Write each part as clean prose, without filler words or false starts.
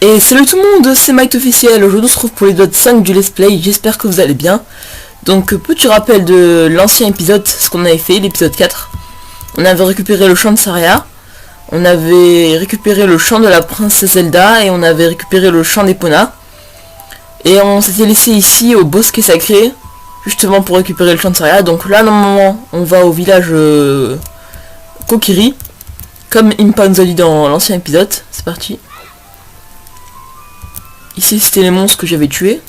Et salut tout le monde, c'est Mike officiel. Aujourd'hui on se retrouve pour l'épisode 5 du Let's Play, j'espère que vous allez bien. Donc petit rappel de l'ancien épisode, ce qu'on avait fait, l'épisode 4. On avait récupéré le champ de Saria, on avait récupéré le champ de la princesse Zelda et on avait récupéré le champ d'Epona. Et on s'était laissé ici au bosquet sacré, justement pour récupérer le champ de Saria. Donc là normalement on va au village Kokiri, comme Impa nous a dit dans l'ancien épisode. C'est parti. Ici c'était les monstres que j'avais tués.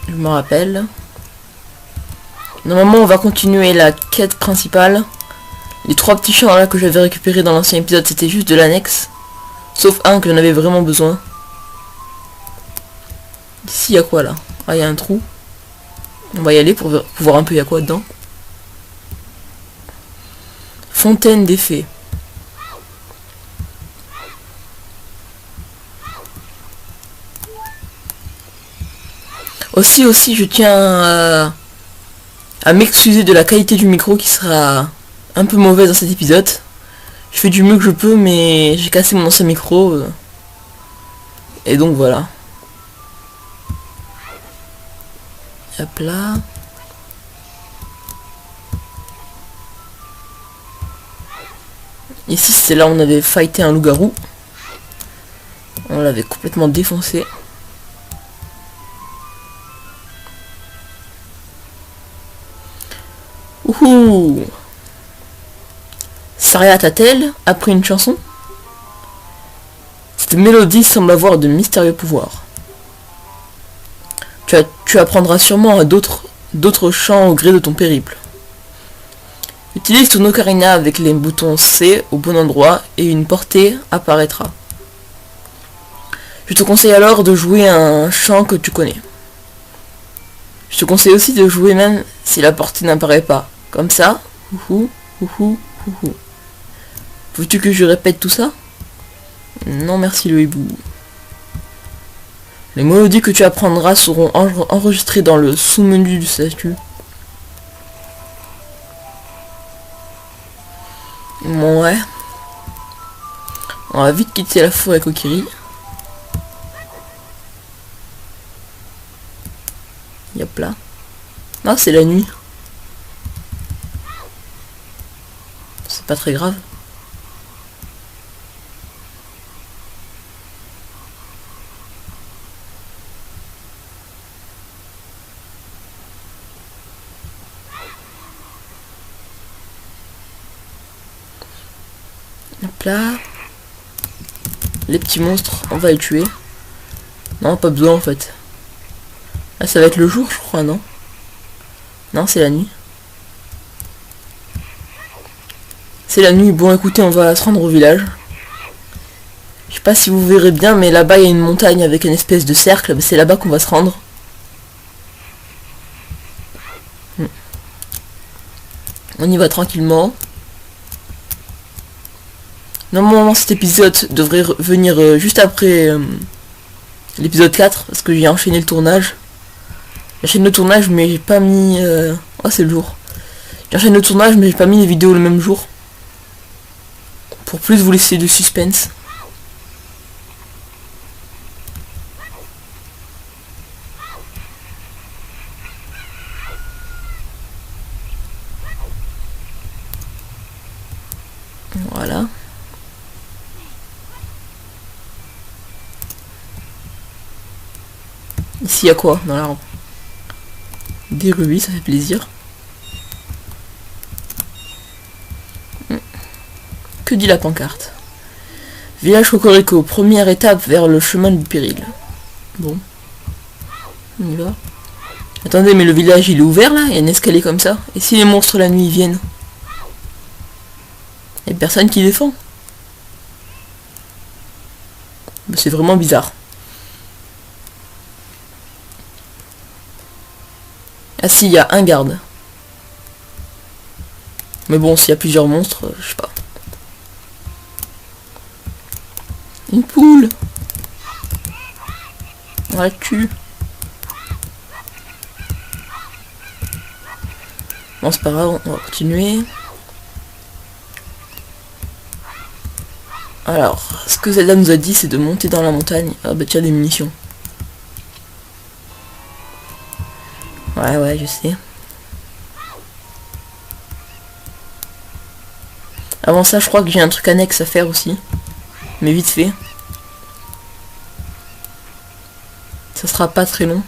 Je me rappelle. Normalement on va continuer la quête principale. Les 3 petits champs là que j'avais récupérés dans l'ancien épisode c'était juste de l'annexe. Sauf un que j'en avais vraiment besoin. Ici il y a quoi là? Ah il y a un trou. On va y aller pour voir un peu il y a quoi dedans. Fontaine des fées. Aussi, je tiens à m'excuser de la qualité du micro qui sera un peu mauvaise dans cet épisode. Je fais du mieux que je peux, mais j'ai cassé mon ancien micro. Et donc voilà. Hop là. Ici, c'est là où on avait fighté un loup-garou. On l'avait complètement défoncé. Ouhou! Saria a-t-elle appris une chanson? Cette mélodie semble avoir de mystérieux pouvoirs. Tu apprendras sûrement à d'autres chants au gré de ton périple. Utilise ton ocarina avec les boutons C au bon endroit et une portée apparaîtra. Je te conseille alors de jouer un chant que tu connais. Je te conseille aussi de jouer même si la portée n'apparaît pas. Comme ça. Ouhou, ouhou, ouhou. Veux-tu que je répète tout ça? Non merci le hibou. Les mélodies que tu apprendras seront enregistrées dans le sous-menu du statut. Bon ouais. On va vite quitter la forêt Kokiri. Yop là. Non c'est la nuit. C'est pas très grave. Hop là. Les petits monstres, on va les tuer. Non, pas besoin en fait. Ah, ça va être le jour, je crois, non? Non, c'est la nuit. C'est la nuit. Bon, écoutez, on va se rendre au village. Je sais pas si vous verrez bien, mais là-bas, il y a une montagne avec une espèce de cercle. C'est là-bas qu'on va se rendre. On y va tranquillement. Normalement, cet épisode devrait venir juste après l'épisode 4, parce que j'ai enchaîné le tournage. J'enchaîne le tournage, mais j'ai pas mis... Oh, c'est le jour. J'enchaîne le tournage, mais j'ai pas mis les vidéos le même jour. Pour plus vous laisser de suspense. Voilà. Ici, il y a quoi dans l'arbre? Des rubis, ça fait plaisir. Que dit la pancarte? Village Cocorico, première étape vers le chemin du péril. Bon. On y va. Attendez, mais le village il est ouvert là? Il y a un escalier comme ça? Et si les monstres la nuit viennent? Il y a personne qui défend. C'est vraiment bizarre. Ah si, il y a un garde. Mais bon, s'il y a plusieurs monstres, je sais pas. Une poule. On la tue. Bon, c'est pas grave, on va continuer. Alors, ce que Zelda nous a dit, c'est de monter dans la montagne. Ah bah tiens, des munitions. Ouais, je sais. Avant ça, je crois que j'ai un truc annexe à faire aussi. Mais vite fait. Ça sera pas très long.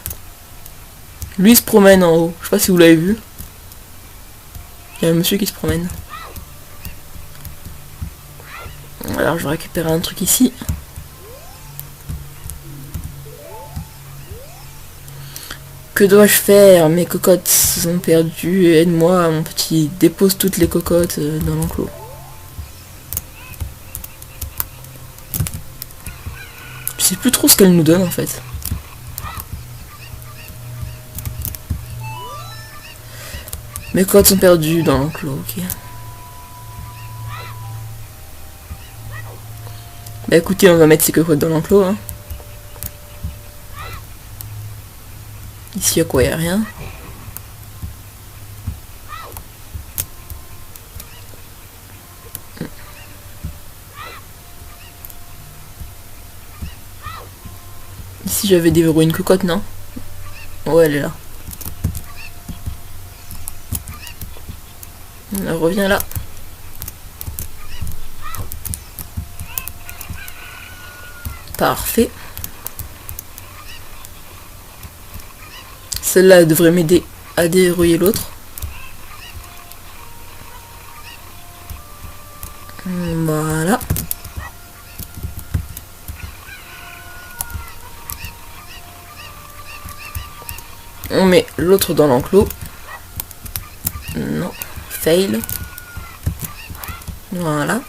Lui il se promène en haut. Je sais pas si vous l'avez vu. Il y a un monsieur qui se promène. Alors je vais récupérer un truc ici. Que dois-je faire? Mes cocottes sont perdues. Aide-moi, mon petit. Dépose toutes les cocottes dans l'enclos. Je sais plus trop ce qu'elle nous donne en fait. Mes cocottes sont perdues dans l'enclos, ok. Bah écoutez, on va mettre ces cocottes dans l'enclos. Hein. Ici, à quoi, il n'y a rien. Ici, j'avais déverrouillé une cocotte, non? Ouais, elle est là. Elle revient là. Parfait. Celle-là devrait m'aider à déverrouiller l'autre. Voilà. On met l'autre dans l'enclos. Non. Fail. Voilà.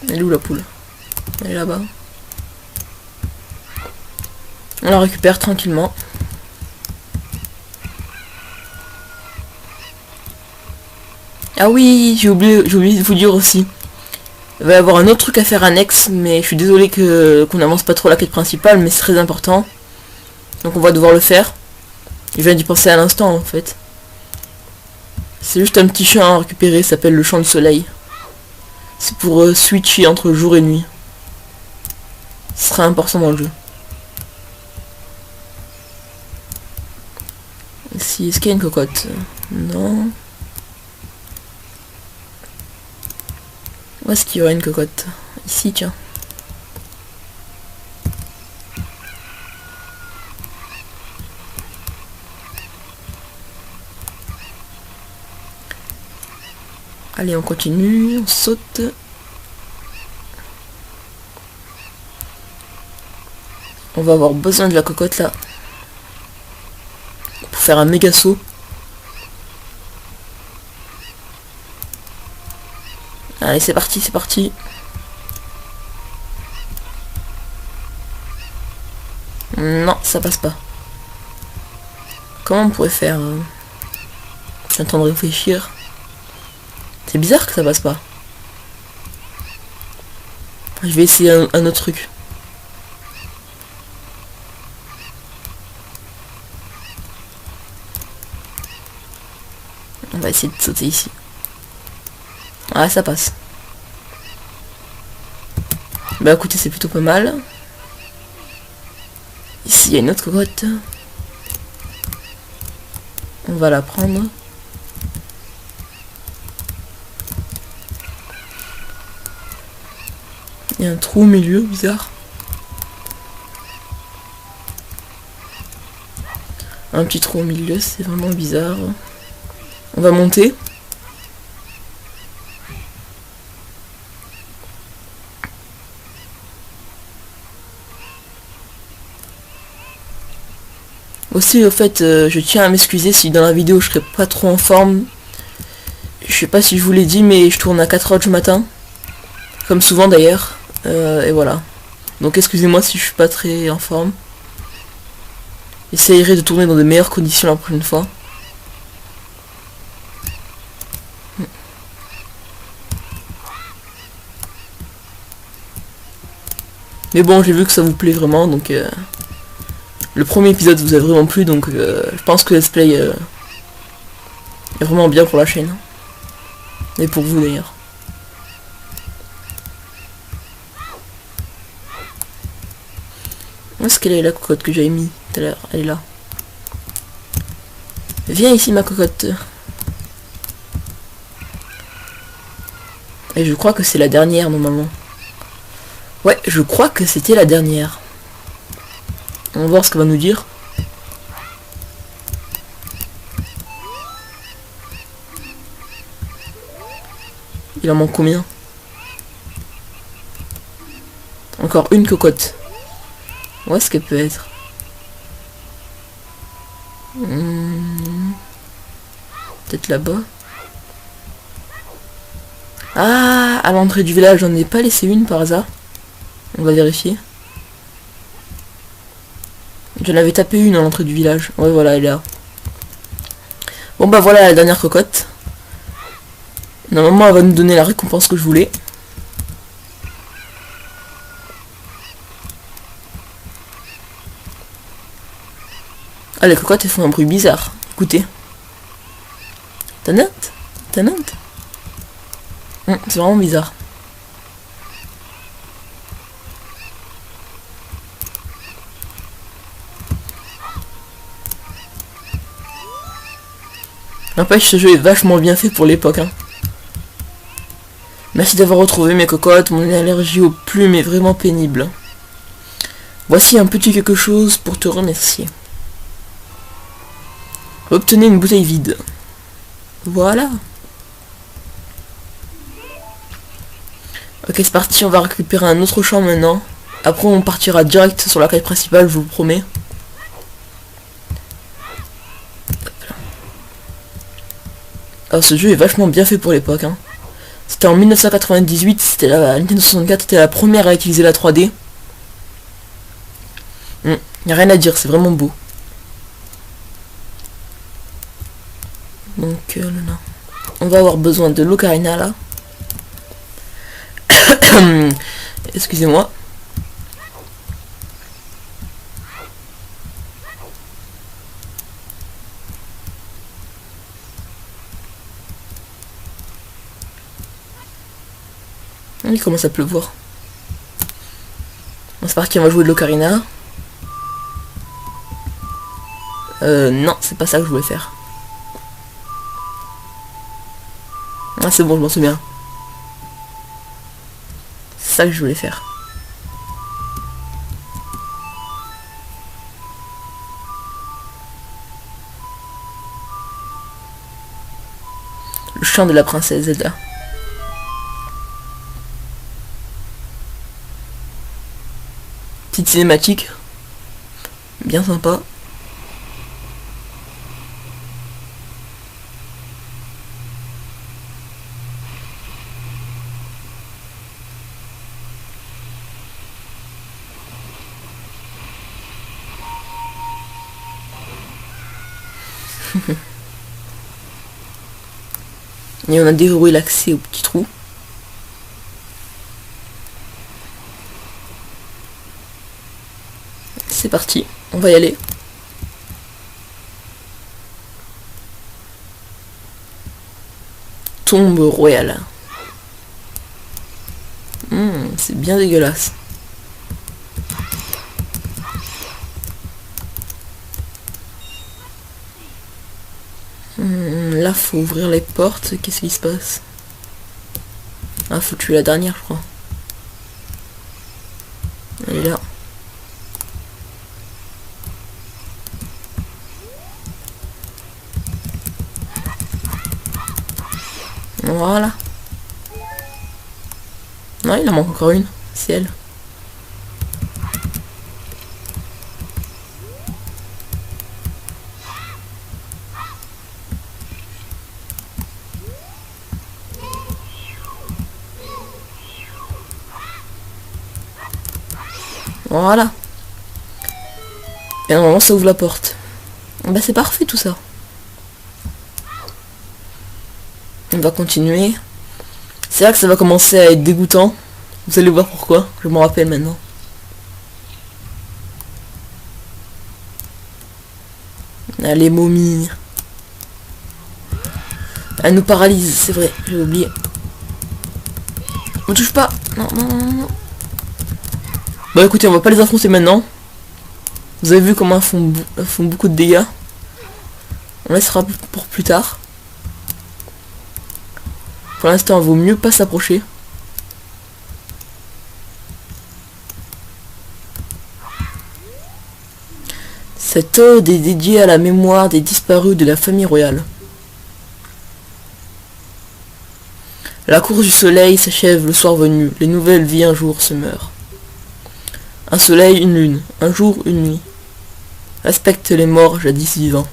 Elle est où la poule? Elle est là-bas. On la récupère tranquillement. Ah oui, j'ai oublié de vous dire aussi. Il va y avoir un autre truc à faire annexe, mais je suis désolé qu'on n'avance pas trop la quête principale, mais c'est très important. Donc on va devoir le faire. Je viens d'y penser à l'instant en fait. C'est juste un petit champ à récupérer, ça s'appelle le champ de soleil. C'est pour switcher entre jour et nuit. Ce sera important dans le jeu. Ici, est-ce qu'il y a une cocotte? Non. Où est-ce qu'il y aurait une cocotte? Ici, tiens. Allez, on continue, on saute. On va avoir besoin de la cocotte là. Pour faire un méga saut. Allez, c'est parti, c'est parti. Non, ça passe pas. Comment on pourrait faire Je suis en train de réfléchir. C'est bizarre que ça passe pas. Je vais essayer un autre truc. On va essayer de sauter ici. Ah, ça passe. Bah écoutez, c'est plutôt pas mal. Ici, il y a une autre cocotte. On va la prendre. Il y a un trou au milieu, bizarre. Un petit trou au milieu, c'est vraiment bizarre. On va monter. Aussi, au fait, je tiens à m'excuser si dans la vidéo je serai pas trop en forme. Je sais pas si je vous l'ai dit, mais je tourne à 4h du matin. Comme souvent d'ailleurs. Et voilà. Donc excusez-moi si je suis pas très en forme. J'essayerai de tourner dans de meilleures conditions la prochaine fois. Mais bon, j'ai vu que ça vous plaît vraiment, donc le premier épisode vous a vraiment plu, donc je pense que Let's Play est vraiment bien pour la chaîne. Et pour vous d'ailleurs. Où est-ce qu'elle est la cocotte que j'avais mis tout à l'heure? Elle est là. Viens ici ma cocotte. Et je crois que c'est la dernière normalement. Ouais, je crois que c'était la dernière. On va voir ce qu'elle va nous dire. Il en manque combien? Encore une cocotte. Où est-ce qu'elle peut être? Peut-être là-bas. Ah, à l'entrée du village, j'en ai pas laissé une par hasard. On va vérifier. J'en avais tapé une à l'entrée du village. Ouais, voilà, elle est là. Bon bah voilà la dernière cocotte. Normalement, elle va nous donner la récompense que je voulais. Ah, les cocottes, elles font un bruit bizarre. Écoutez. Tanat. C'est vraiment bizarre. N'empêche, ce jeu est vachement bien fait pour l'époque. Hein. Merci d'avoir retrouvé mes cocottes. Mon allergie aux plumes est vraiment pénible. Voici un petit quelque chose pour te remercier. Obtenez une bouteille vide. Voilà. Ok, c'est parti, on va récupérer un autre champ maintenant. Après, on partira direct sur la quête principale, je vous le promets. Alors, ce jeu est vachement bien fait pour l'époque. Hein. C'était en 1998, c'était la Nintendo 64 était la première à utiliser la 3D. Y a rien à dire, c'est vraiment beau. Donc là, on va avoir besoin de l'ocarina là. Excusez-moi. Il commence à pleuvoir. Bon, c'est parti, on va jouer de l'ocarina. Non, c'est pas ça que je voulais faire. Ah, c'est bon, je m'en souviens. C'est ça que je voulais faire. Le chant de la princesse Zelda. Petite cinématique. Bien sympa. Et on a déverrouillé l'accès au petit trou. C'est parti, on va y aller. Tombe royale. C'est bien dégueulasse. Là, faut ouvrir les portes. Qu'est-ce qui se passe? Ah, faut tuer la dernière, je crois. Elle est là. Voilà. Non, il en manque encore une. C'est elle. Voilà. Et normalement ça ouvre la porte. Bah c'est parfait tout ça. On va continuer. C'est là que ça va commencer à être dégoûtant. Vous allez voir pourquoi. Je m'en rappelle maintenant. Allez momies. Elle nous paralyse, c'est vrai, j'ai oublié. On touche pas. Non. Bon écoutez, on va pas les affronter maintenant. Vous avez vu comment elles font beaucoup de dégâts. On laissera pour plus tard. Pour l'instant, il vaut mieux pas s'approcher. Cette ode est dédiée à la mémoire des disparus de la famille royale. La course du soleil s'achève le soir venu. Les nouvelles vies un jour se meurent. Un soleil, une lune. Un jour, une nuit. Respecte les morts jadis vivants.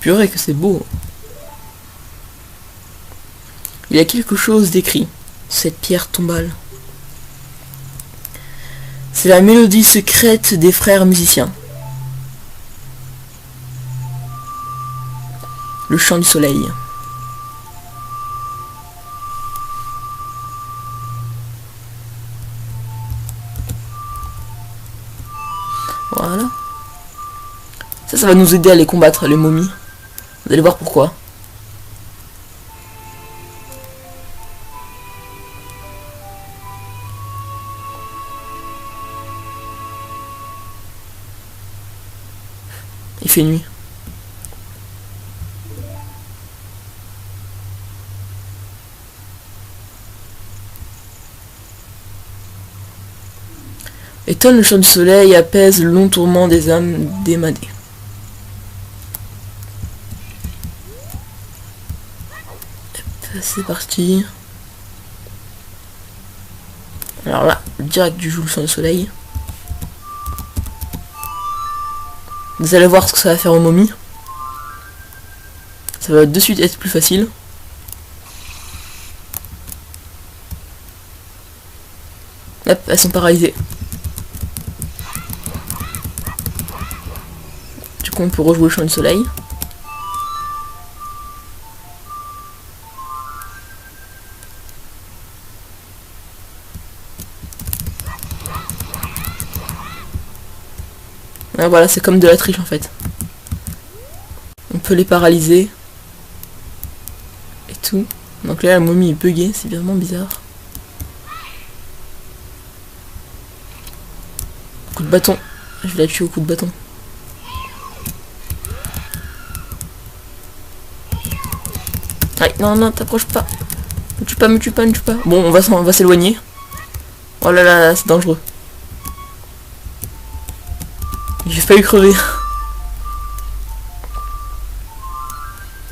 Purée que c'est beau. Il y a quelque chose d'écrit. Cette pierre tombale. C'est la mélodie secrète des frères musiciens. Le chant du soleil. Voilà. Ça va nous aider à les combattre, les momies. Vous allez voir pourquoi. Il fait nuit. Étonne le chant du soleil, apaise le long tourment des âmes démadées. C'est parti. Alors là, direct du joue le chant du soleil. Vous allez voir ce que ça va faire aux momies. Ça va de suite être plus facile. Hop, elles sont paralysées. Du coup on peut rejouer le chant du soleil. Ah, voilà, c'est comme de la triche en fait. On peut les paralyser. Et tout. Donc là la momie est buggée, c'est vraiment bizarre. Coup de bâton. Je vais la tuer au coup de bâton. Aïe, non, non, t'approches pas. Me tue pas, me tue pas, me tue pas. Bon, on va s'éloigner. Oh là là, c'est dangereux. J'ai failli crever.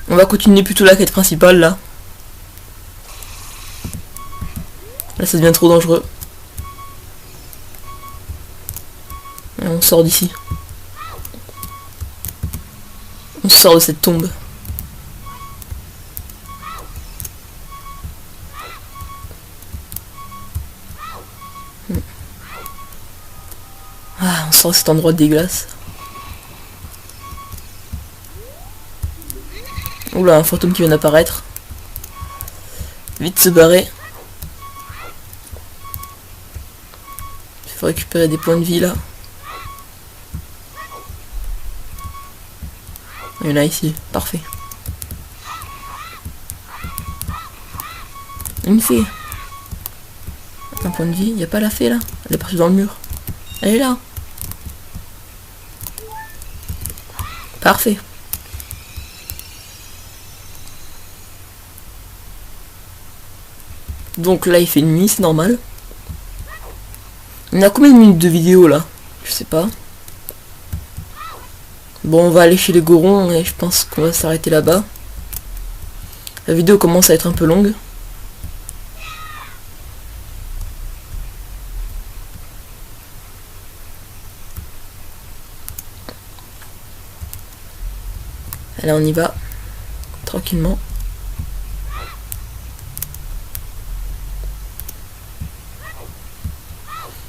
On va continuer plutôt la quête principale là. Là ça devient trop dangereux. Et on sort d'ici. On sort de cette tombe. Ah, on sort de cet endroit dégueulasse. Oula, un fantôme qui vient d'apparaître. Vite se barrer. Il faut récupérer des points de vie là. Il y en a ici, parfait. Une fée. Un point de vie, il n'y a pas la fée là. Elle est partie dans le mur. Elle est là. Parfait. Donc là il fait nuit, c'est normal. On a combien de minutes de vidéo là? Je sais pas. Bon, on va aller chez les Gorons et je pense qu'on va s'arrêter là-bas. La vidéo commence à être un peu longue. Allez, on y va. Tranquillement.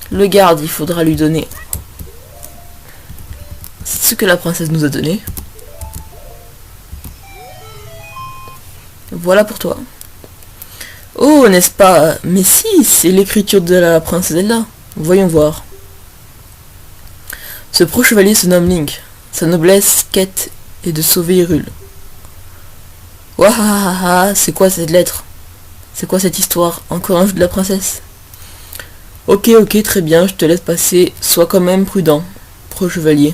Le garde, il faudra lui donner ce que la princesse nous a donné. Voilà pour toi. Oh, n'est-ce pas? Mais si, c'est l'écriture de la princesse Zelda. Voyons voir. Ce pro chevalier se nomme Link. Sa noblesse quête est de sauver Hyrule. Wahahaha, c'est quoi cette lettre? C'est quoi cette histoire? Encore un jeu de la princesse? Ok, ok, très bien, je te laisse passer. Sois quand même prudent. affreux chevalier.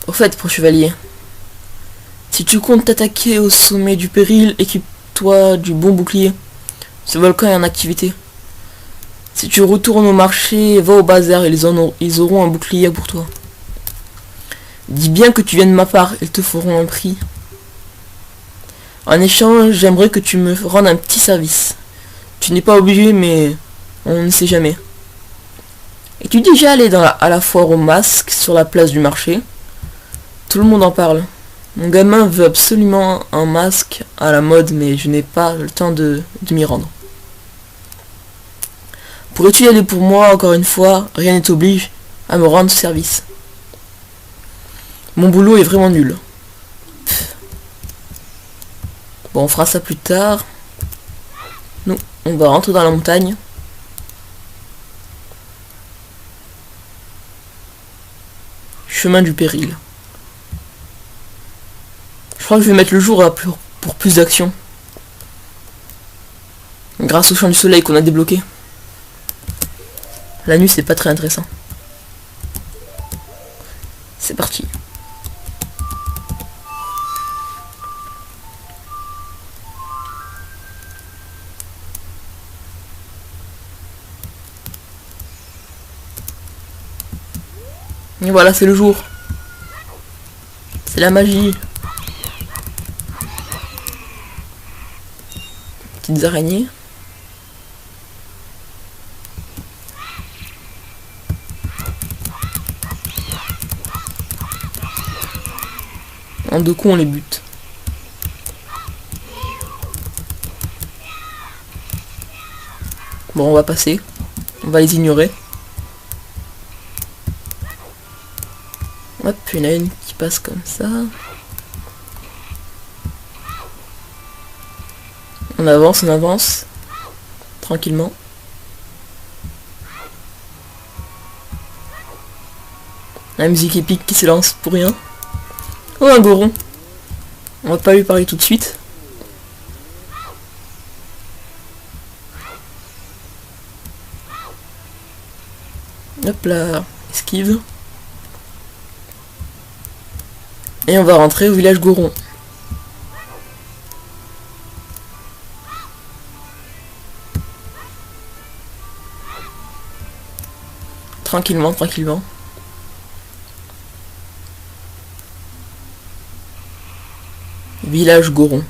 Au fait, pro chevalier, si tu comptes t'attaquer au sommet du péril, équipe-toi du bon bouclier. Ce volcan est en activité. Si tu retournes au marché, va au bazar et ils auront un bouclier pour toi. Dis bien que tu viens de ma part, ils te feront un prix. En échange, j'aimerais que tu me rendes un petit service. Tu n'es pas obligé, mais on ne sait jamais. Es-tu déjà allé à la foire aux masques sur la place du marché? Tout le monde en parle. Mon gamin veut absolument un masque à la mode, mais je n'ai pas le temps de m'y rendre. Pourrais-tu y aller pour moi, encore une fois? Rien ne t'oblige à me rendre service. Mon boulot est vraiment nul. Pff. Bon, on fera ça plus tard. Nous, on va rentrer dans la montagne. Chemin du péril. Je crois que je vais mettre le jour là pour plus d'action. Grâce au champ du soleil qu'on a débloqué. La nuit c'est pas très intéressant. C'est parti. Et voilà, c'est le jour. C'est la magie. Petites araignées. En deux coups on les bute. Bon, on va passer. On va les ignorer. Hop, il y en a une qui passe comme ça. On avance. Tranquillement. La musique épique qui s'élance pour rien. Oh, un goron. On va pas lui parler tout de suite. Hop là, esquive. Et on va rentrer au village Goron. Tranquillement. Village Goron.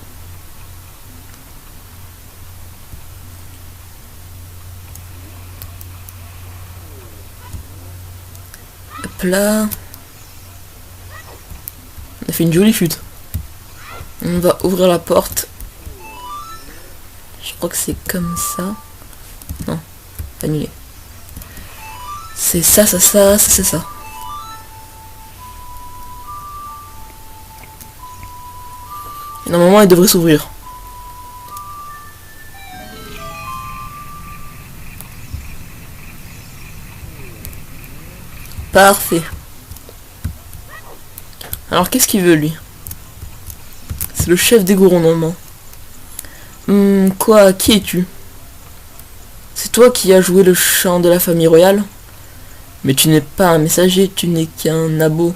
Hop là. On a fait une jolie chute. On va ouvrir la porte. Je crois que c'est comme ça. Non, annulé. C'est ça, c'est ça. Et normalement, elle devrait s'ouvrir. Parfait. Alors, qu'est-ce qu'il veut, lui? C'est le chef des Gorons, normalement. Quoi? Qui es-tu? C'est toi qui as joué le chant de la famille royale? Mais tu n'es pas un messager, tu n'es qu'un nabo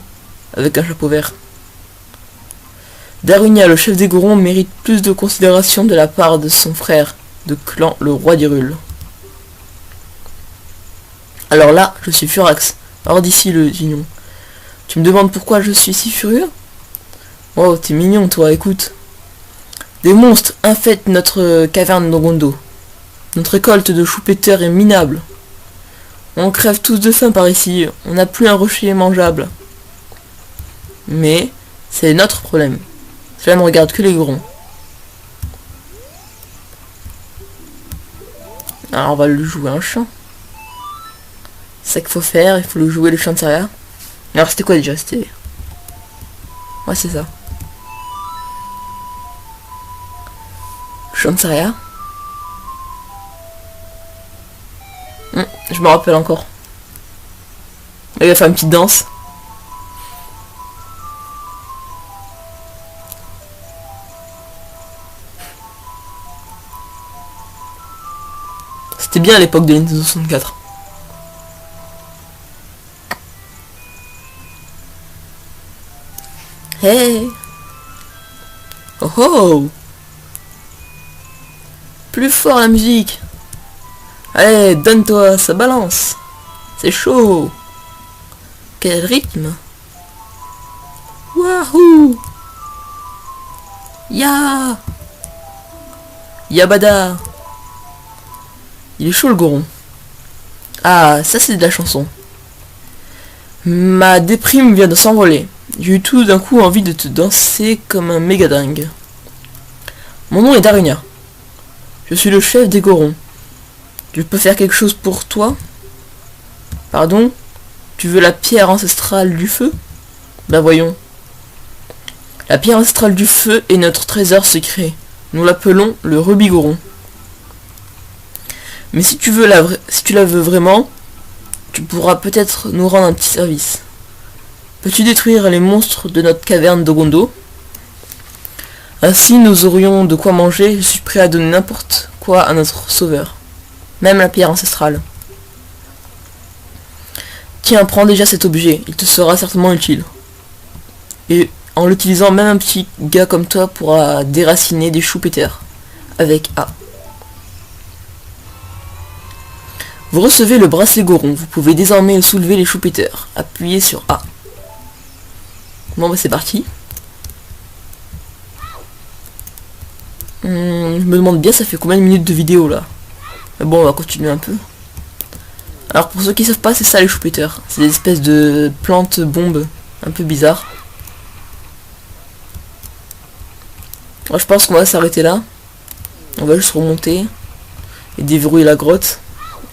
avec un chapeau vert. Darunia, le chef des Gorons, mérite plus de considération de la part de son frère de clan, le roi d'Hyrule. Alors là, je suis Furax. Hors d'ici, le Dignon. Tu me demandes pourquoi je suis si furieux? Oh, t'es mignon, toi, écoute. Des monstres infectent notre caverne d'Ongondo. Notre récolte de choux péteurs est minable. On crève tous de faim par ici. On n'a plus un rocher mangeable. Mais c'est notre problème. Cela ne regarde que les Gorons. Alors on va lui jouer un chant. C'est ça qu'il faut faire, il faut lui jouer le chant de Saria. Alors c'était quoi déjà? C'était... Ouais, c'est ça. Le chant de Saria. Je me rappelle encore. Il va faire une petite danse. C'était bien à l'époque de Nintendo 64. Hey. Oh oh. Plus fort la musique. Allez, donne-toi, ça balance. C'est chaud. Quel rythme. Wahoo. Ya. Yabada. Il est chaud le goron. Ah, ça c'est de la chanson. Ma déprime vient de s'envoler. J'ai eu tout d'un coup envie de te danser comme un méga dingue. Mon nom est Darunia. Je suis le chef des gorons. Je peux faire quelque chose pour toi? Pardon? Tu veux la pierre ancestrale du feu? Ben voyons. La pierre ancestrale du feu est notre trésor secret. Nous l'appelons le rubis goron. Mais si tu la veux vraiment, tu pourras peut-être nous rendre un petit service. Peux-tu détruire les monstres de notre caverne d'Ogondo? Ainsi nous aurions de quoi manger. Je suis prêt à donner n'importe quoi à notre sauveur. Même la pierre ancestrale. Tiens, prends déjà cet objet, il te sera certainement utile. Et en l'utilisant, même un petit gars comme toi pourra déraciner des choux-péters. Avec A. Vous recevez le bracelet goron, vous pouvez désormais soulever les choux-péters. Appuyez sur A. Bon bah c'est parti. Je me demande bien ça fait combien de minutes de vidéo là. Mais bon on va continuer un peu. Alors pour ceux qui savent pas, c'est ça les choux-péters. C'est des espèces de plantes bombes un peu bizarres. Moi je pense qu'on va s'arrêter là. On va juste remonter et déverrouiller la grotte.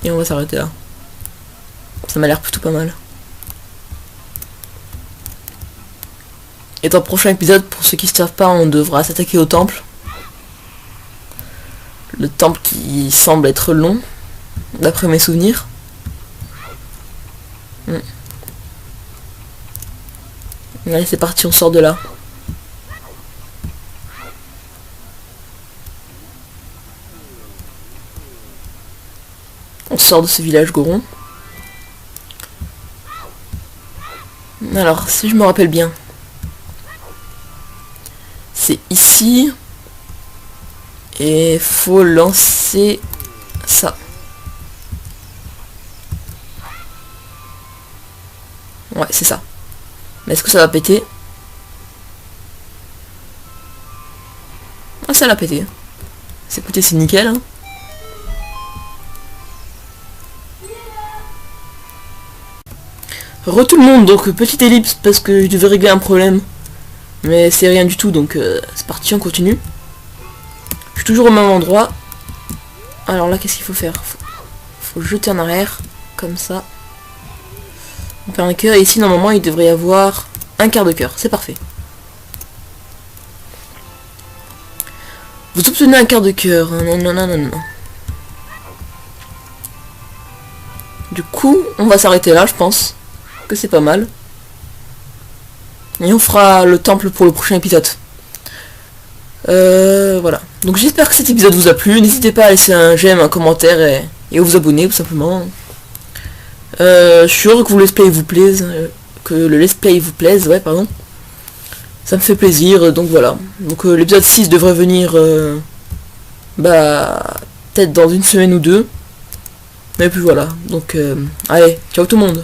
Et on va s'arrêter là. Ça m'a l'air plutôt pas mal. Et dans le prochain épisode, pour ceux qui ne savent pas, on devra s'attaquer au temple. Le temple qui semble être long, d'après mes souvenirs. Allez, c'est parti, on sort de là. On sort de ce village goron. Alors, si je me rappelle bien, c'est ici. Et faut lancer ça. Ouais, c'est ça. Mais est-ce que ça va péter? Ah, ça l'a pété. C'est écoutez, c'est nickel. Hein. Re tout le monde, donc petite ellipse parce que je devais régler un problème. Mais c'est rien du tout, donc c'est parti, on continue. Je suis toujours au même endroit. Alors là, qu'est-ce qu'il faut faire? Faut jeter en arrière, comme ça. On perd un cœur, et ici, normalement, il devrait y avoir un quart de cœur. C'est parfait. Vous obtenez un quart de cœur. Non, non, non, non, non. Du coup, on va s'arrêter là, je pense. Que c'est pas mal. Et on fera le temple pour le prochain épisode. Voilà. Donc j'espère que cet épisode vous a plu. N'hésitez pas à laisser un j'aime, un commentaire et à vous abonner tout simplement. Je suis heureux que le let's play vous plaise. Que le let's play vous plaise, ouais pardon. Ça me fait plaisir, donc voilà. Donc l'épisode 6 devrait venir peut-être dans une semaine ou deux. Mais puis voilà. Donc allez, ciao tout le monde.